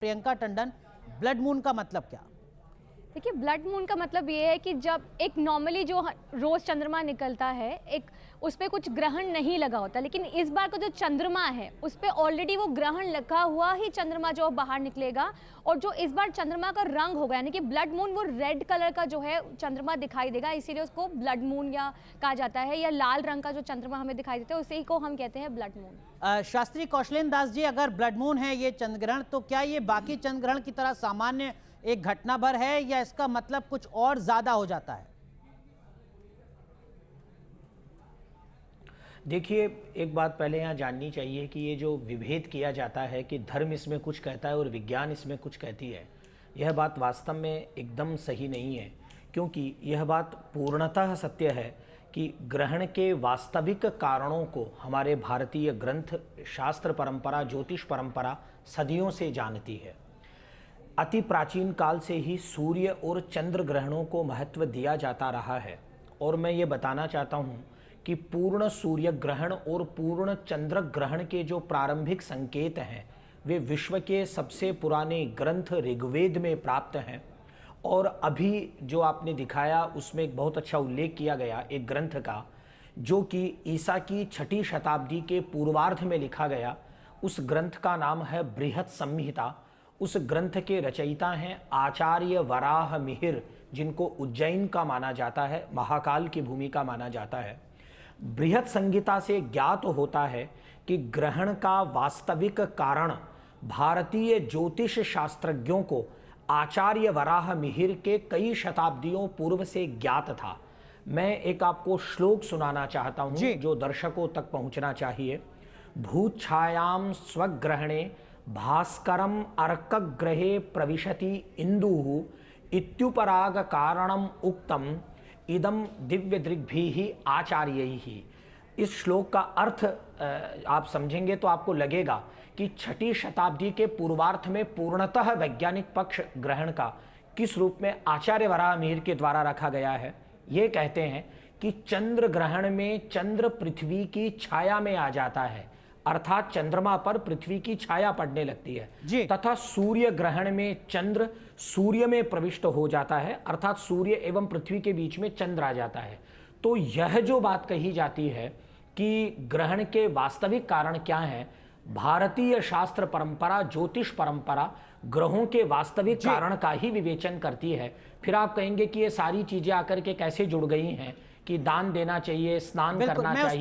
Priyanka Tandon, blood moon का मतलब क्या? देखिए, ब्लड मून का मतलब ये है कि जब एक नॉर्मली जो रोज चंद्रमा निकलता है, एक उस पे कुछ ग्रहण नहीं लगा होता, लेकिन इस बार का जो चंद्रमा है उस पे ऑलरेडी वो ग्रहण लगा हुआ ही चंद्रमा जो बाहर निकलेगा। और जो इस बार चंद्रमा का रंग होगा, यानी कि ब्लड मून, वो रेड कलर का जो है चंद्रमा दिखाई देगा, इसीलिए उसको ब्लड मून या कहा जाता है, या लाल रंग का जो चंद्रमा हमें दिखाई देता है उसी को हम कहते हैं ब्लड मून। शास्त्री कौशलेंद्र दास जी, अगर ब्लड मून है ये चंद्रग्रहण, तो क्या ये बाकी चंद्रग्रहण की तरह सामान्य एक घटना भर है या इसका मतलब कुछ और ज्यादा हो जाता है? देखिए, एक बात पहले यहाँ जाननी चाहिए कि ये जो विभेद किया जाता है कि धर्म इसमें कुछ कहता है और विज्ञान इसमें कुछ कहती है, यह बात वास्तव में एकदम सही नहीं है। क्योंकि यह बात पूर्णतः सत्य है कि ग्रहण के वास्तविक कारणों को हमारे भारतीय ग्रंथ, शास्त्र परंपरा, ज्योतिष परंपरा सदियों से जानती है। अति प्राचीन काल से ही सूर्य और चंद्र ग्रहणों को महत्व दिया जाता रहा है। और मैं ये बताना चाहता हूँ कि पूर्ण सूर्य ग्रहण और पूर्ण चंद्र ग्रहण के जो प्रारंभिक संकेत हैं वे विश्व के सबसे पुराने ग्रंथ ऋग्वेद में प्राप्त हैं। और अभी जो आपने दिखाया उसमें एक बहुत अच्छा उल्लेख किया गया एक ग्रंथ का, जो कि ईसा की 6ठी शताब्दी के पूर्वार्ध में लिखा गया। उस ग्रंथ का नाम है बृहत संहिता। उस ग्रंथ के रचयिता हैं आचार्य वराह मिहिर, जिनको उज्जैन का माना जाता है, महाकाल की भूमि का माना जाता है। बृहत संहिता से ज्ञात होता है कि ग्रहण का वास्तविक कारण भारतीय ज्योतिष शास्त्रज्ञों को आचार्य वराह मिहिर के कई शताब्दियों पूर्व से ज्ञात था। मैं एक आपको श्लोक सुनाना चाहता हूं जो दर्शकों तक पहुंचना चाहिए। भूच्छायां स्वग्रहणे भास्करम अर्क ग्रहे प्रविशति इंदुः इत्युपराग कारणम उक्तम इदम दिव्य दृग्भिः आचार्यैः। इस श्लोक का अर्थ आप समझेंगे तो आपको लगेगा कि 6ठी शताब्दी के पूर्वार्ध में पूर्णतः वैज्ञानिक पक्ष ग्रहण का किस रूप में आचार्य वराह मिहिर के द्वारा रखा गया है। ये कहते हैं कि चंद्र ग्रहण में चंद्र पृथ्वी की छाया में आ जाता है, अर्थात चंद्रमा पर पृथ्वी की छाया पड़ने लगती है, तथा सूर्य ग्रहण में चंद्र सूर्य में प्रविष्ट हो जाता है, अर्थात सूर्य एवं पृथ्वी के बीच में चंद्र आ जाता है। तो यह जो बात कही जाती है कि ग्रहण के वास्तविक कारण क्या हैं, भारतीय शास्त्र परंपरा, ज्योतिष परंपरा ग्रहों के वास्तविक कारण का ही विवेचन करती है। फिर आप कहेंगे कि ये सारी चीजें आकर के कैसे जुड़ गई हैं कि दान देना चाहिए, स्नान करना चाहिए।